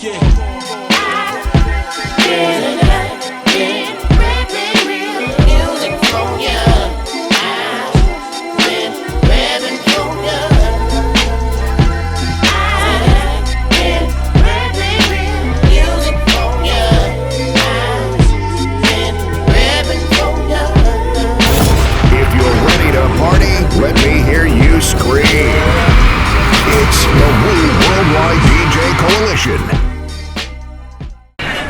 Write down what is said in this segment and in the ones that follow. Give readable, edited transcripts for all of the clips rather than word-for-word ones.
Let me hear you scream. It's the Worldwide DJ Coalition.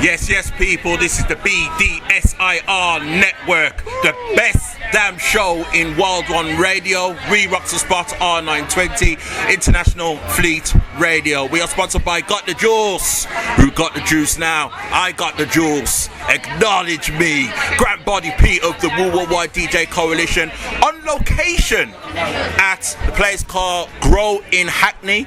Yes, people, this is the BDSIR Network, the best damn show in World One Radio. We rock the spot R920 International Fleet Radio. We are sponsored by Got the Juice. Who got the juice now? I got the juice. Acknowledge me. Grant Body P of the Worldwide DJ Coalition on location at the place called Grow in Hackney.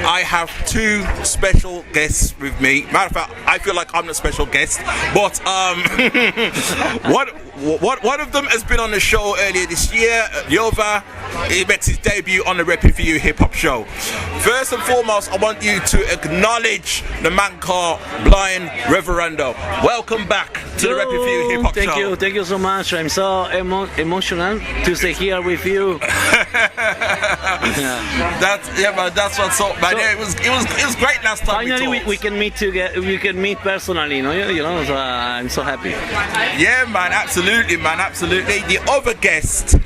I have two special guests with me. Matter of fact, I feel like I'm the special guest, but one of them has been on the show earlier this year. Yova, he makes his debut on the RePPin4U hip hop show. First and foremost, I want you to acknowledge the man called Blind Reverendo. Welcome back to the RePPin4U hip hop show. Thank you so much. I'm so emotional to stay here with you. That's what's up, man. It was great last time. Finally, we can meet together. We can meet personally. You know. So I'm so happy. Yeah, man. Absolutely, man. Absolutely. The other guest,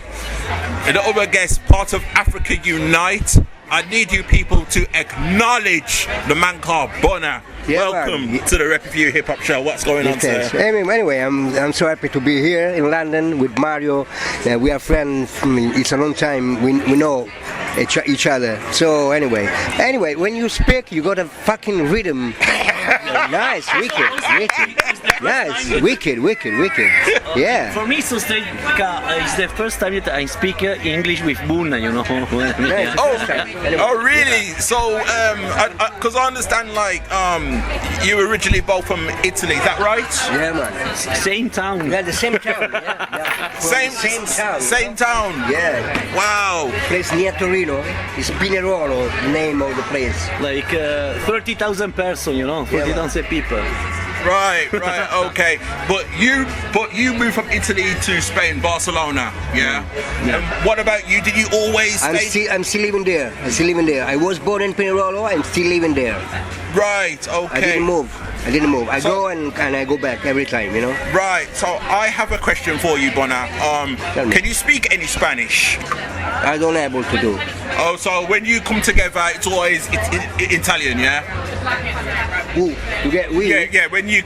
part of Africa Unite. I need you people to acknowledge the man called Bunna. Yeah, welcome to the RePPin4U hip hop show. What's going on, sir? Anyway, I'm so happy to be here in London with Mario. We are friends. It's a long time. We know each other. So anyway, when you speak, you got a fucking rhythm. Nice, wicked. Nice, wicked. Yeah. For me, it's the first time that I speak English with Bunna, you know. Oh, really? So, because I understand, like, you were originally both from Italy, is that right? Yeah, man. Same town. Yeah, the same town. Yeah. Same town. Same town. Yeah. Wow. Place near Torino is Pinerolo, the name of the place. Like 30,000 persons, you know, 30,000 people. Right, okay. But you moved from Italy to Spain, Barcelona, yeah? And what about you? Did you always stay? I'm still living there. I was born in Pinerolo. I'm still living there. Right, okay. I didn't move. I go and I go back every time, you know? Right, so I have a question for you, Bunna. Can you speak any Spanish? I don't able to do. Oh, so when you come together, it's always Italian, yeah? Yeah. When you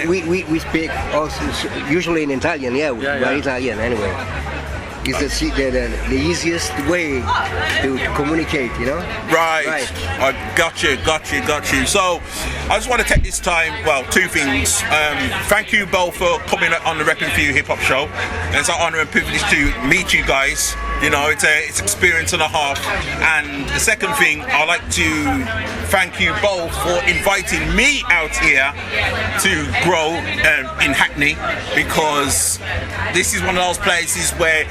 we speak also usually in Italian. Yeah, we are Italian anyway. It's the easiest way to communicate, you know? Right. I got you. So, I just want to take this time, well, two things. Thank you both for coming on the RePPin4U hip hop show. It's an honor and privilege to meet you guys. You know, it's experience and a half. And the second thing, I'd like to thank you both for inviting me out here to grow in Hackney, because this is one of those places where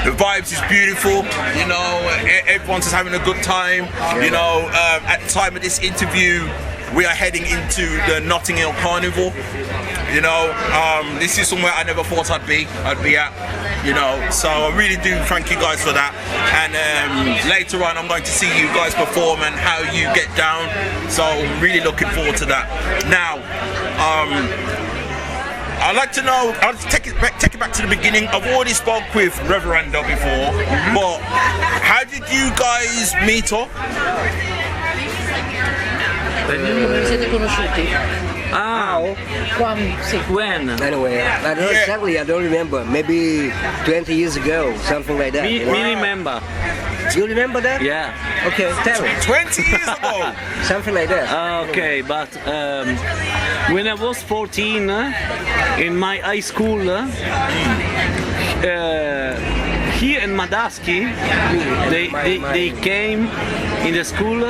the vibes is beautiful, you know, everyone's just having a good time. You know, at the time of this interview, we are heading into the Notting Hill Carnival. You know, this is somewhere I never thought I'd be at, you know, so I really do thank you guys for that. And later on I'm going to see you guys perform and how you get down, so I'm really looking forward to that. Now, I'd like to know, I'll take it back to the beginning. I've already spoke with Reverendo before, but how did you guys meet up? Siete conosciuti? When? Anyway, I don't remember. Maybe 20 years ago, something like that. We remember. You remember that? Yeah. Okay, tell me. 20 years ago? Something like that. Okay, but when I was 14, in my high school, here in Madaski, they came in the school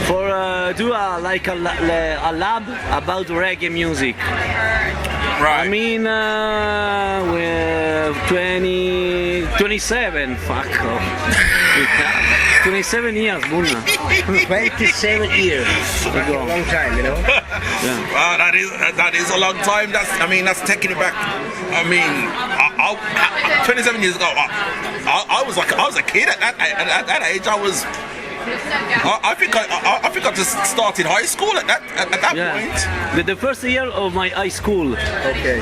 for do a lab about reggae music. Right. I mean, we're 27. Fuck off. 27 years, Bunna. 27 years. Ago. A long time, you know. Yeah. Wow, that is a long time. That's taking it back. I mean, 27 years ago, I was a kid at that age. I think I just started high school at that point. The first year of my high school. Okay.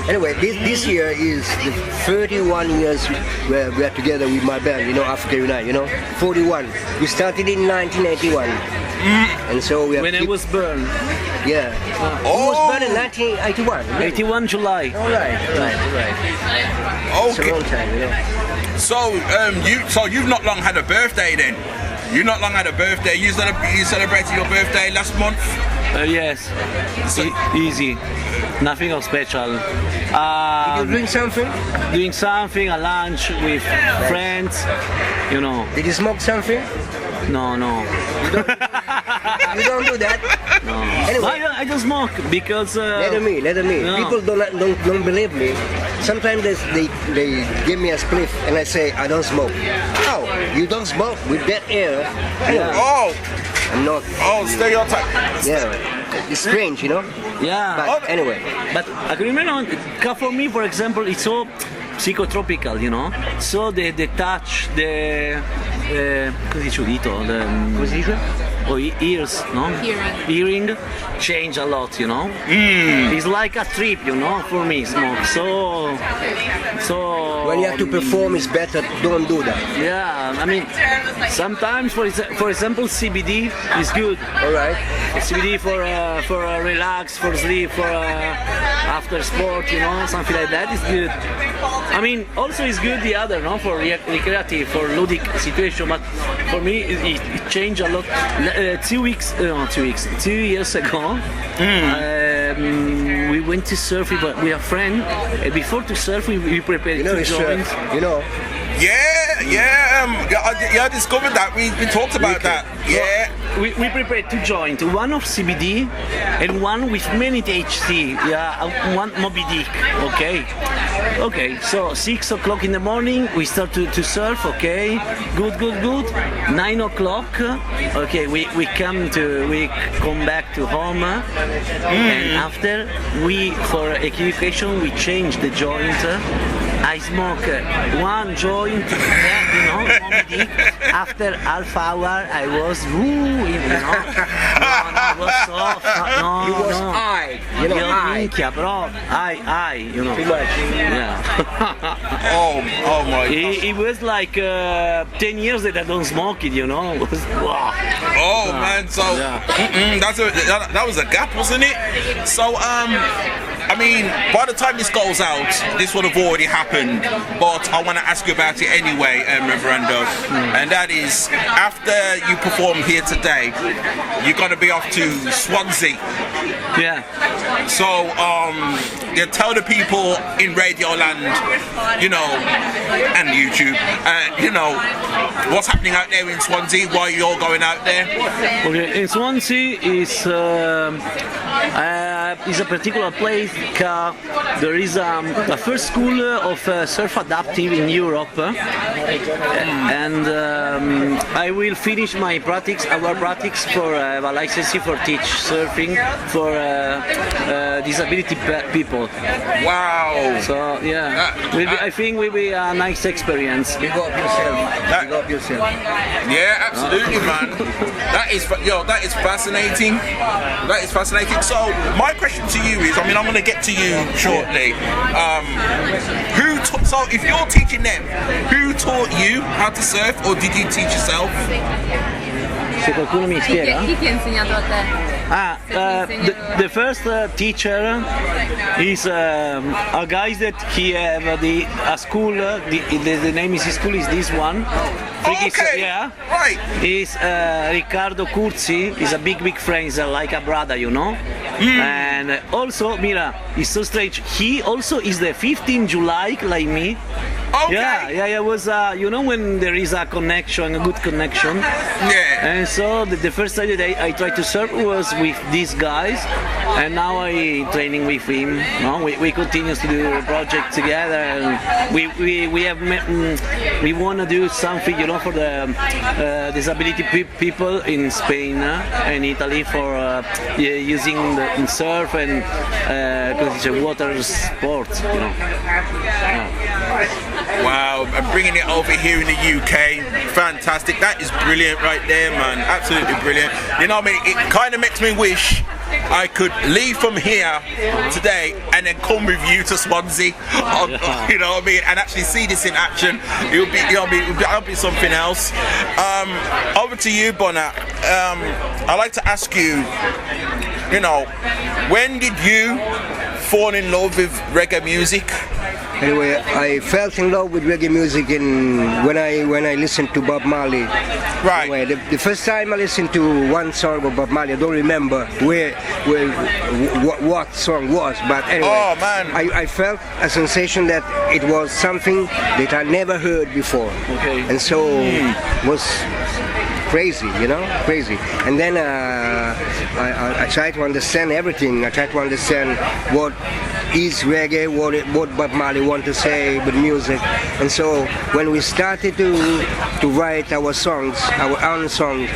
Anyway, this year is the 31 years where we are together with my band, you know, Africa Unite, you know, 41. We started in 1981, and so we have When I was born. Yeah. He was born in 1981. 81 July. All right. It's a Okay. long time, you know. So you've not long had a birthday then? You not long had a birthday. You celebrated your birthday last month. Yes. Easy. Nothing of special. You're doing something? Doing something, a lunch with friends, you know. Did you smoke something? No. You don't do that? No. Anyway. I don't smoke because. Let me. No. People don't believe me. Sometimes they give me a spliff and I say I don't smoke. Oh, you don't smoke with that air? Yeah. Oh, I'm not. stereotype. Yeah, it's strange, you know. Yeah. But anyway, But agreement for me, for example, it's so psychotropical, you know. So the touch, come dice udito, come si dice? ears, no? Hearing change a lot, you know. It's like a trip, you know, for me, smoke. So. When you have to perform, it's better don't do that. Yeah, I mean, sometimes, for example, CBD is good. All right. CBD for relax, for sleep, for after sport, you know, something like that is good. I mean, also it's good the other, no, for recreative, for ludic situation. But for me, it changed a lot. 2 years ago, we went to surf with a friend. Before to surf, we prepared You know, two it's joints. you know. I discovered that. We talked about that. Yeah. We prepared two joints, one of CBD and one with many THC. Yeah, one Moby Dick. Okay. So 6 o'clock in the morning we start to surf. Okay, good. 9 o'clock. Okay, we come back to home, and after for equivocation we change the joint. I smoke one joint, you know, Moby Dick. After half hour, I was you know. No, was soft. No. You was high, you know, high. Minchia, bro. High, you know. Too much. Yeah. Oh my God. It was like 10 years that I don't smoke it, you know. It was, wow. Oh man, so that was a gap, wasn't it? So I mean, by the time this goes out, this would have already happened. But I want to ask you about it anyway, Reverendo. And that is, after you perform here today, you're going to be off to Swansea. Yeah. So you tell the people in Radio Land, you know, and YouTube, you know, what's happening out there in Swansea, why you're going out there. Okay, in Swansea is a particular place because there is the first school of surf adaptive in Europe, and I will finish my our practice for a license for teach surfing for disability people. Wow. So yeah, I think will be a nice experience. Big up yourself. Yeah, absolutely, man. That is fascinating. That is fascinating. So my question to you is, I mean, I'm going to get to you shortly. So if you're teaching them, who taught you how to surf, or did you teach yourself? Se qualcuno mi spiega? Chi ti ha insegnato a te? The first teacher is a guy that he have a school. The name of his school is this one. Okay. Yeah. Right. Is Riccardo Curzi is a big friend, he's like a brother, you know. And also, Mira, it's so strange. He also is the 15th July like me. Okay. Yeah. It was you know when there is a connection, a good connection. Yeah. And so the first time that I tried to surf was with these guys, and now I training with him. No, we continue to do a project together, and we have we want to do something, you know, for the disability people in Spain and Italy for using the surf and because it's a water sport, you know. Wow, and bringing it over here in the UK, fantastic. That is brilliant right there, man. Absolutely brilliant. You know what I mean? It kind of makes me wish I could leave from here today and then come with you to Swansea, you know what I mean, and actually see this in action. It'll be, you know, it'll be something else. Over to you, Bunna. I'd like to ask you, you know, when did you fall in love with reggae music? Anyway, I fell in love with reggae music when I listened to Bob Marley. Right. Anyway, the first time I listened to one song of Bob Marley, I don't remember what song was, but anyway, oh, man. I felt a sensation that it was something that I never heard before. Okay. And so was crazy, you know, crazy. And then I tried to understand everything. I tried to understand what is reggae, what Bob Marley want to say with music. And so when we started to write our songs, our own songs,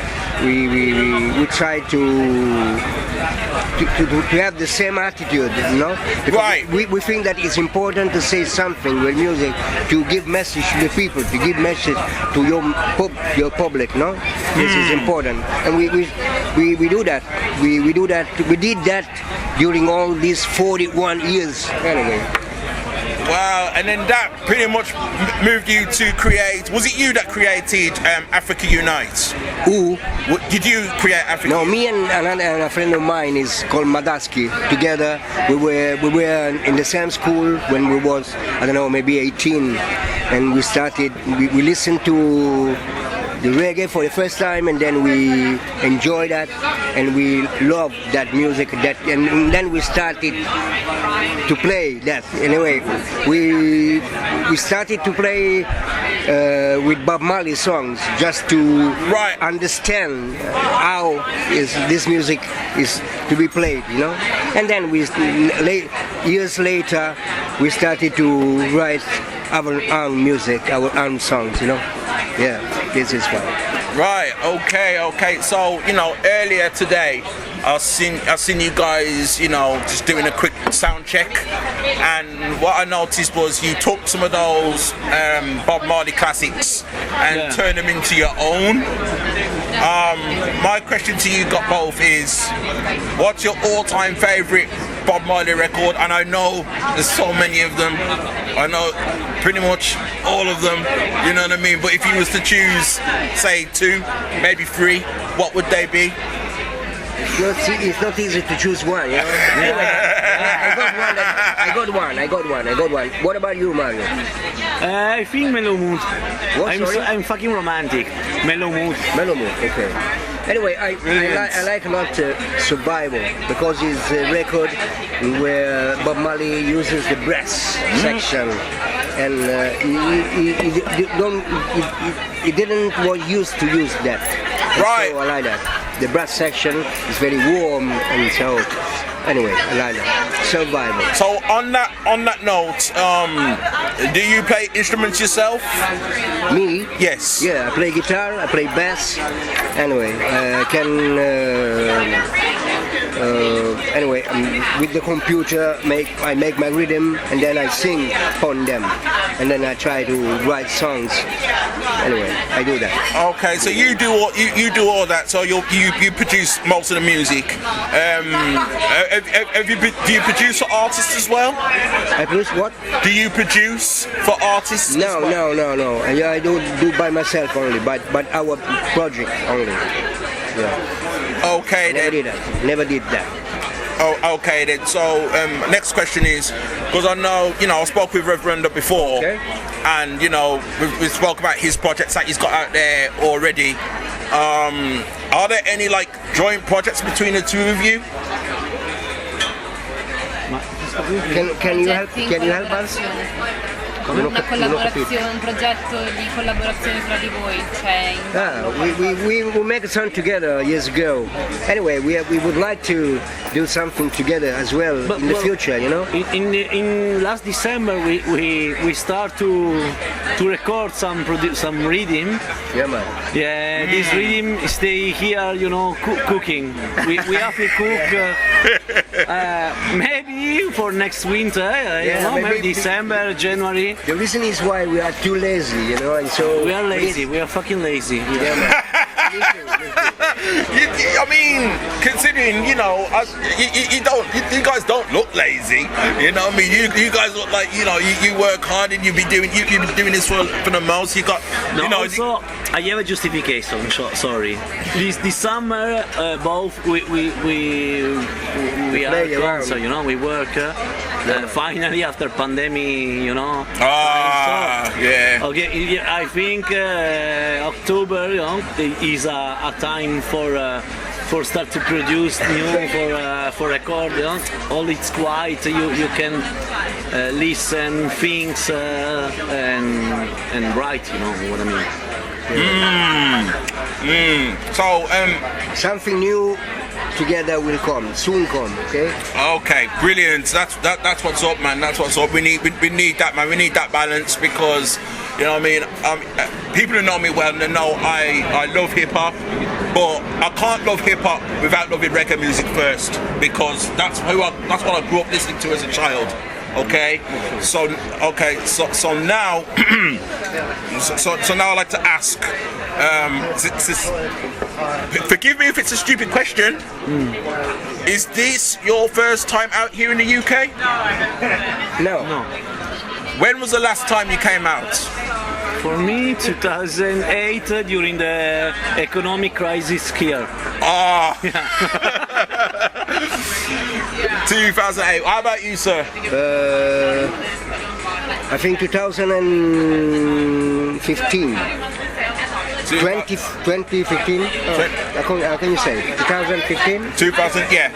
we tried to have the same attitude, you know? Because right. We think that it's important to say something with music, to give message to the people, to give message to your public, no? This is important, and we do that. We do that. We did that during all these 41 years. Anyway. Wow, and then that pretty much moved you to create. Was it you that created Africa Unite? Who? Did you create Africa? No, me and a friend of mine is called Madaski. Together, we were in the same school when we was, I don't know, maybe 18, and we started. We listened to the reggae for the first time, and then we enjoyed that, and we loved that music. And then we started to play that. Anyway, we started to play with Bob Marley songs just to understand how this music is to be played, you know. And then years later, we started to write our own music, our own songs, you know. Yeah, this is why. Right. Okay. So, you know, earlier today, I seen you guys, you know, just doing a quick sound check, and what I noticed was you took some of those Bob Marley classics and turned them into your own. My question to you both is, what's your all-time favorite Bob Marley record? And I know there's so many of them. I know pretty much all of them, you know what I mean? But if you was to choose, say 2, maybe 3, what would they be? It's not easy to choose one, you know? Anyway, I got one. What about you, Mario? I think Mellow Mood. What, I'm fucking romantic. Mellow Mood. Okay. Anyway, I like a lot Survival, because it's a record where Bob Marley uses the brass section, and he didn't used to use that. Right. So I like that. The brass section is very warm, and so anyway, I like that. Survival. So on that note, do you play instruments yourself? Me? Yes. Yeah, I play guitar, I play bass. Anyway, I can. Anyway, with the computer, I make my rhythm, and then I sing on them, and then I try to write songs. Anyway, I do that. Okay, so you do all that. So you produce most of the music. Do you produce for artists as well? I produce what? Do you produce for artists? No. Yeah, I don't do by myself only, but our project only. Yeah. Okay. Never did that. Oh, okay then. So next question is, because I know, I spoke with Reverendo before, and we spoke about his projects that he's got out there already. Are there any like joint projects between the two of you? Can you help us? Una collaborazione, un progetto di collaborazione tra di voi, cioè we make a song together years ago. Anyway, we would like to do something together as well in the future, In last December we start to record some rhythm. Yeah, man. Yeah, this rhythm stay here, cooking. We have to cook maybe for next winter, maybe December, January. The reason is why we are too lazy, and so we are lazy. We are fucking lazy. Yeah, man. I mean, considering you guys don't look lazy. You know what I mean? You guys look like you work hard and you've been doing this for the most. You got Also, I have a justification. Sorry. This summer, both we are concert, we work. Finally, after pandemic, yeah. Okay, I think October, is a time for start to produce new for record. All it's quiet. You can listen things and write. You know what I mean? So something new together will soon come, okay? Okay, brilliant. That's what's up, man. That's what's up. We need that, man. We need that balance because, people who know me well, they know I love hip hop, but I can't love hip hop without loving reggae music first because that's what I grew up listening to as a child. Okay, so now, so now I'd like to ask. Forgive me if it's a stupid question. Is this your first time out here in the UK? No. When was the last time you came out? For me, 2008 during the economic crisis here. 2008. How about you, sir? I think 2015. 2015? How can you say? 2015? 2000, yeah.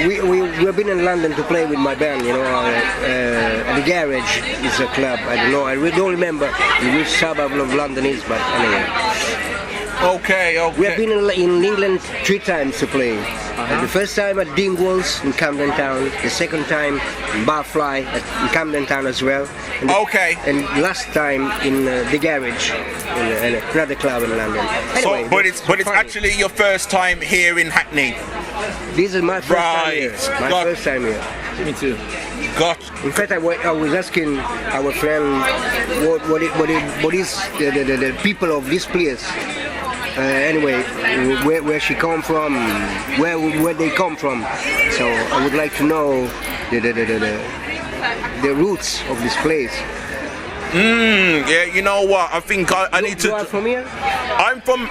We've been in London to play with my band, the Garage is a club. I don't know, I really don't remember which suburb of London is, but anyway. Okay. We have been in England 3 times to play. The first time at Dingwalls in Camden Town, the second time in Barfly in Camden Town as well. And last time in the Garage, in another club in London. Anyway, but it's actually your first time here in Hackney. This is my first time here. First time here. Me too. In fact, I was asking our friend what is the people of this place. Anyway, where she come from, where they come from. So I would like to know the roots of this place. Yeah, you know what? I think I need to. You are from here? I'm from,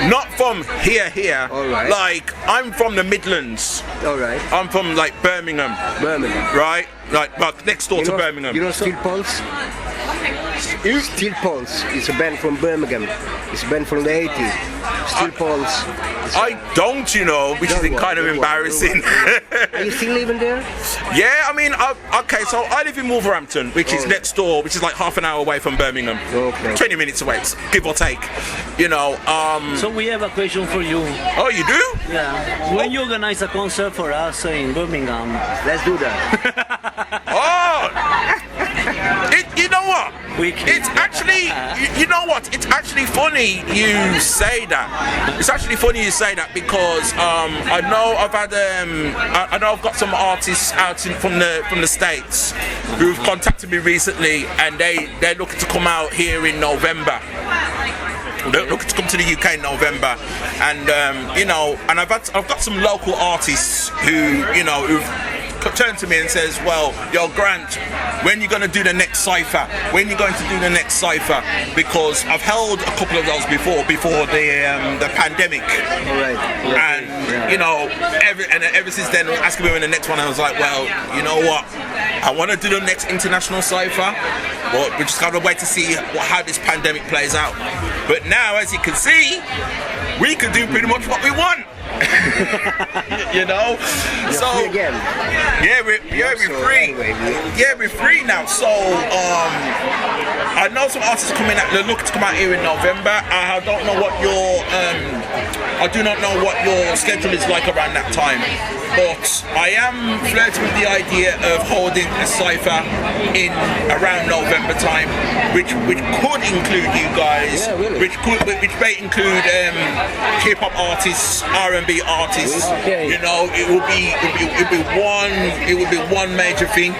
not from here. All right. Like, I'm from the Midlands. All right. I'm from like Birmingham. Right? Like next door to Birmingham. You know Steel Pulse? Steel Pulse is a band from Birmingham. It's a band from the 80s. Steel Pulse. I don't, which is kind of embarrassing. Are you still living there? Yeah, I mean, okay, so I live in Wolverhampton, which is next door, which is like half an hour away from Birmingham. Okay. 20 minutes away, give or take. So we have a question for you. Oh, you do? Yeah. When you organize a concert for us in Birmingham, let's do that. You know what? It's actually, you know what? It's actually funny you say that. It's actually funny you say that because I know I've got some artists out from the States who've contacted me recently, and they're looking to come out here in November. They're looking to come to the UK in November, and and I've got some local artists who've turns to me and says, "Well, yo, Grant, when you gonna do the next cypher? When you going to do the next cypher? Because I've held a couple of those before the pandemic, Right. and you know, ever since then, asking me when the next one, I was like, well, you know what? I want to do the next international cypher, but we just gotta wait to see how this pandemic plays out. But now, as you can see, we can do pretty much what we want." You know, so Free again. we're free. Anyway, We're free now. So I know some artists coming out. They're looking to come out here in November. I don't know what your I do not know what your schedule is like around that time. But I am flirting with the idea of holding a cypher in around November time, which could include you guys, Yeah, really? which may include hip hop artists, R&B artists. Okay. You know, it will be one major thing.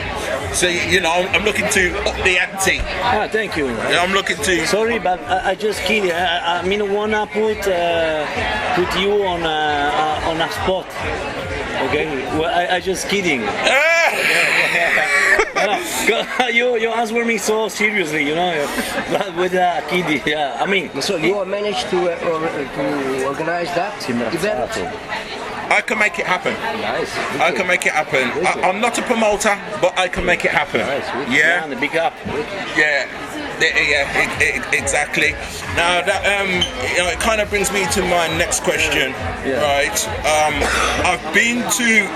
So you know, I'm looking to up the ante. Ah, thank you. I'm looking to. Sorry, but I just kidding. I mean, wanna put you on a spot. Okay, well, I just kidding. You answer me so seriously, you know, but with a kiddie. Yeah, I mean. So you managed to organize that event? I can make it happen. Nice. I can make it happen. I'm not a promoter, but I can make it happen. Nice. Yeah. The big up. Yeah. Exactly. Now that you know, it kind of brings me to my next question, right? I've been to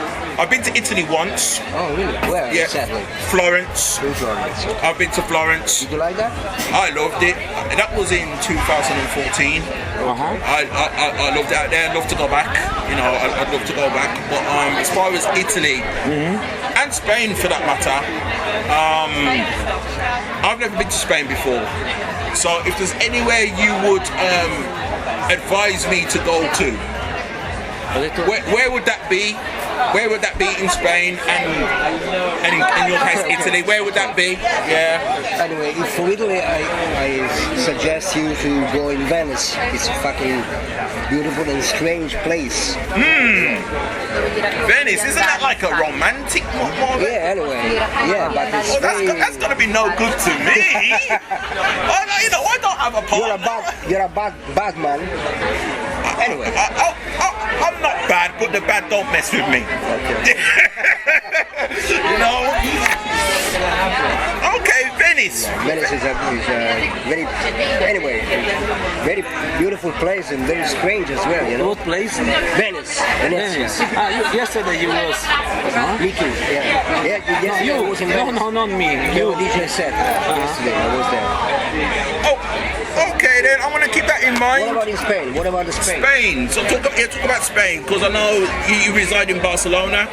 Italy once. Oh, really? Where? Yeah, Exactly. Florence. In Florence. I've been to Florence. Did you like that? I loved it. That was in 2014. I loved it out there. I'd love to go back. You know, I'd love to go back. But as far as Italy and Spain, for that matter, I've never been to Spain before. So if there's anywhere you would advise me to go to, where would that be? Where would that be in Spain and in your case Italy? Where would that be? Yeah. Anyway, for Italy, I suggest you to go in Venice. It's a fucking beautiful and strange place. Venice, isn't that like a romantic one? Yeah, anyway. Yeah, but it's That's gonna be no good to me. You know, I don't have a partner. You're a bad man. Anyway. I'm not bad, but the bad don't mess with me. You know? Okay, Venice. Venice is a very beautiful place and very strange as well, you know. What place? Venice. Yesterday you was. Me too. Yeah. Yesterday I was in Venice. No, not me. You DJ set. Yesterday I was there. Oh, okay then. I'm gonna keep that in mind. What about in Spain? What about Spain? Spain. So talk about Spain, because I know you reside in Barcelona.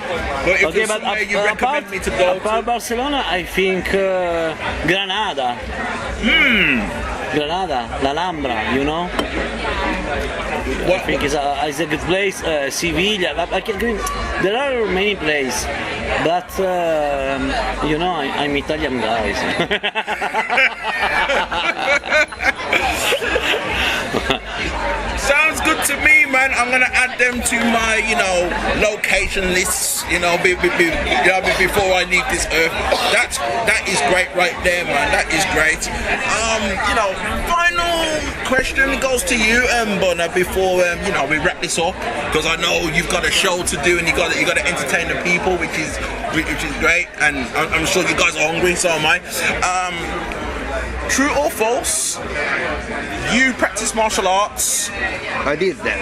But if there's somewhere you recommend me to go apart to. Barcelona, I think Granada. Granada, La Alhambra, you know. I think it's a good place. Sevilla. There are many places, but you know, I'm Italian guys. Sounds good to me, man. I'm gonna add them to my, you know, location lists. You know, before I leave this earth. That is great right there, man. That is great. You know, final question goes to you, Bunna, before you know, we wrap this up, because I know you've got a show to do and you got to entertain the people, which is great, and I'm sure you guys are hungry. So am I. True or false? You practice martial arts? I did that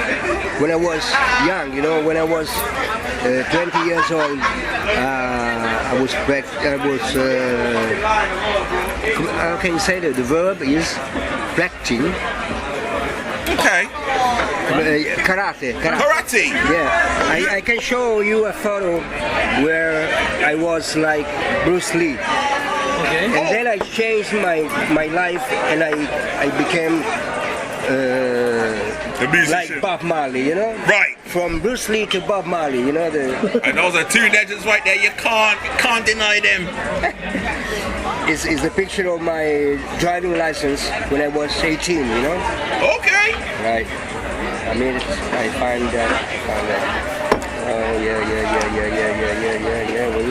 when I was young. You know, when I was 20 years old, how can you say that? The verb is practicing. Okay. Karate. Karate. Yeah, I can show you a photo where I was like Bruce Lee. Okay. And then I changed my life and I became like Bob Marley, you know? Right. From Bruce Lee to Bob Marley, you know? And those are two legends right there. You can't deny them. It's the picture of my driving license when I was 18, you know? Okay. Right. I mean, I find that. Oh, yeah. When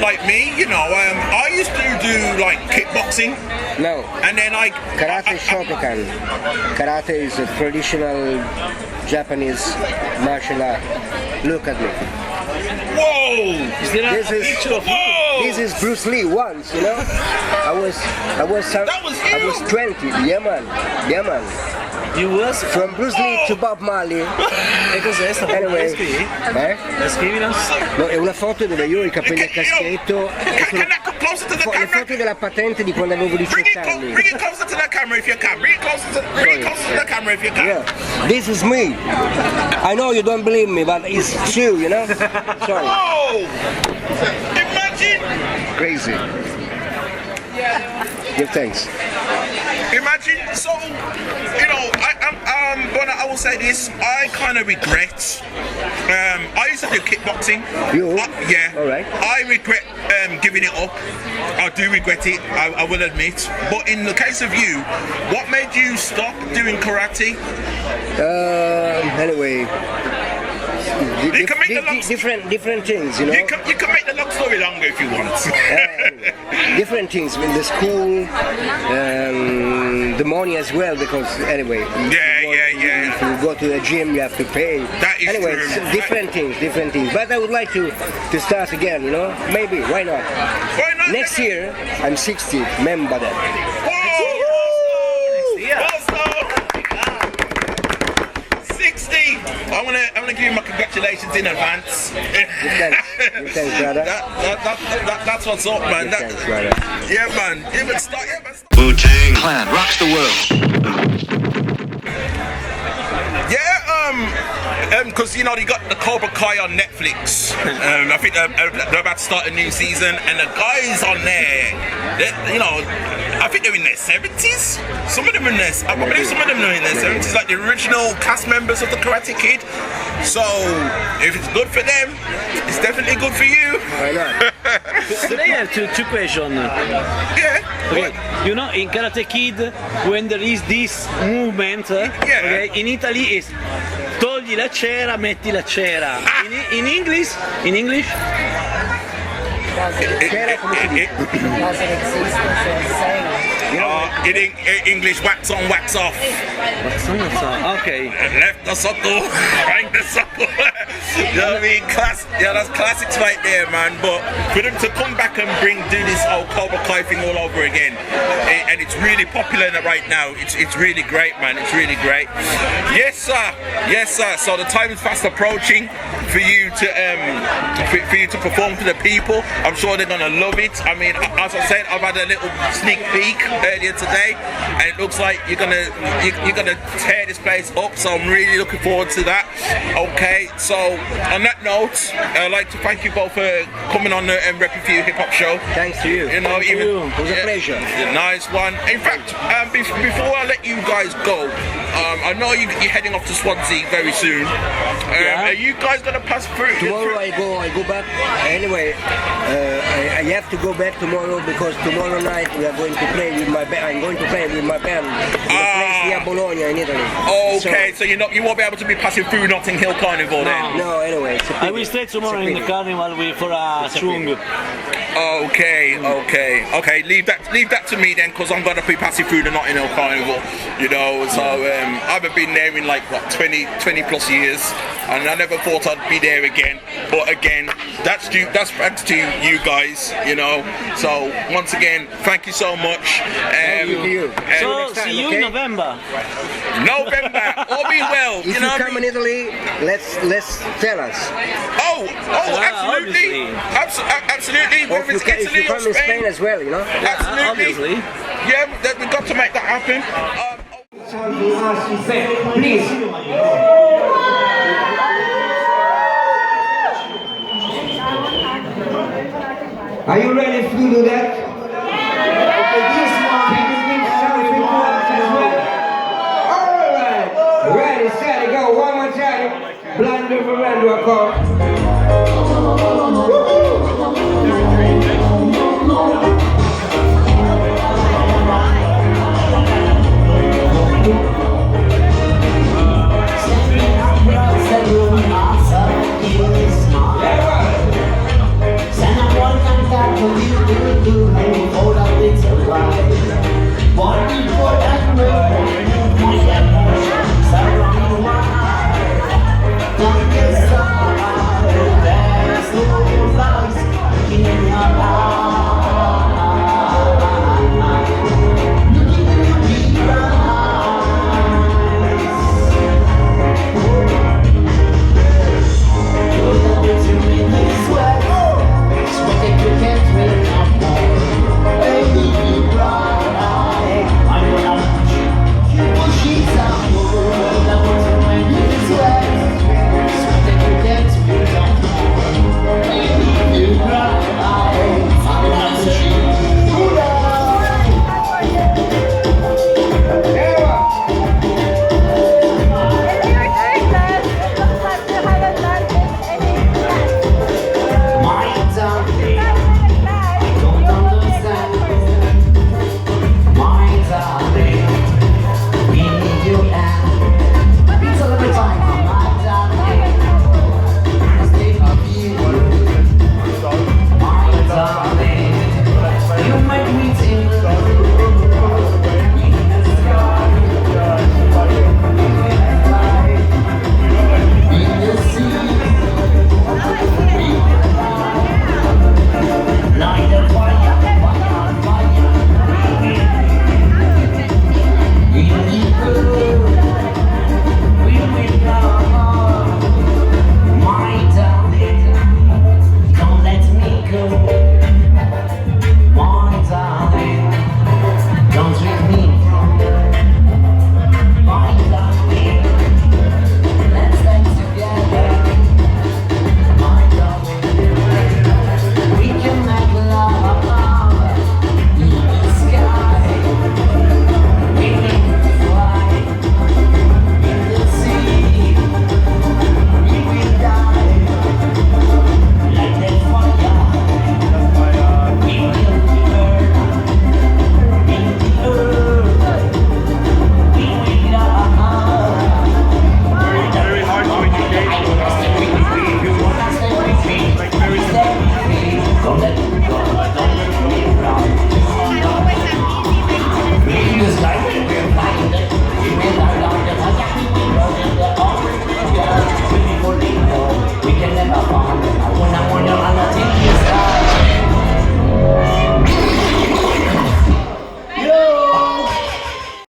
like me, you know, I used to do like kickboxing. No. And then Karate is Shotokan. Karate is a traditional Japanese martial art. Look at me. Whoa! This is Bruce Lee once, you know. I was That was you? I was 20. Yeah man. You was From Bruce Lee to Bob Marley. E cos'è sta Anyway, Scrivila. No, è una foto dove io ho i capelli a caschetto. Can I come closer to the Le camera? foto della patente di quando avevo Bring 18 anni. it closer to the camera if you can. Bring it closer to the camera if you can. Yeah, this is me. I know you don't believe me, but it's true, you know. Sorry. Oh! Imagine! Crazy. Give thanks. Imagine, so, you know, I will say this, I kind of regret, I used to do kickboxing. You? Yeah. Alright. I regret giving it up. I do regret it, I will admit. But in the case of you, what made you stop doing karate? Anyway, You can make the long different things, you know. You can make the long story longer if you want. Different things in the school, the money as well, because anyway. Yeah. If you go to the gym, you have to pay. That is anyway, true. it's different things. But I would like to start again, you know. Maybe, why not? Why not? Next year, I'm 60. Remember that. I want to give you my congratulations in advance. Thanks, brother. That's what's up, man. Thanks, brother. Yeah, man. Start. Wu-Tang Clan rocks the world. Yeah, because you know they got the Cobra Kai on Netflix. I think they're about to start a new season, and the guys on there, you know, I think they're in their 70s. Some of them in their, I believe some of them are in their 70s, like the original cast members of the Karate Kid. So if it's good for them, it's definitely good for you. Why not? Today I have two questions. Yeah. Okay. You know, in Karate Kid, when there is this movement, okay, in Italy is togli la cera, metti la cera. In English? In English, wax on, wax off. Okay. Left the suckle, right the suckle. You know what I mean? That's classics right there, man. But for them to come back and do this whole Cobra Kai thing all over again, and it's really popular right now. It's really great, man. It's really great. Yes, sir. So the time is fast approaching for you to perform for the people. I'm sure they're gonna love it. I mean, as I said, I've had a little sneak peek earlier today, and it looks like you're gonna tear this place up. So I'm really looking forward to that. Okay, so on that note, I'd like to thank you both for coming on the RePPiN4U Hip Hop Show. Thanks to you. It was a pleasure. Nice one. In fact, before I let you guys go, I know you're heading off to Swansea very soon. Are you guys gonna pass through? Tomorrow I go back. Anyway, I have to go back tomorrow because tomorrow night we are going to play with my band. I'm going to play with my band in a place near Bologna in Italy. Okay, so you won't be able to be passing through Notting Hill Carnival then? No, anyway. I will stay tomorrow in the carnival for a swung. Okay. Leave that to me then, because I'm gonna be passing through the Notting Hill Carnival. You know, so I haven't been there in like what 20 plus years, and I never thought I'd be there again. But again, that's thanks to you guys. You know, so once again, thank you so much. Thank you. So see you in November. All be well. If you come in Italy, let's tell us. Absolutely. Absolutely. Or if you come in Spain as well, you know. Absolutely. Obviously. Yeah, we've got to make that happen. Please. Are you ready to do that? Okay, this one, can you give something to us as well? Alright, ready, set, go, one more time. Blind Reverendo, I call.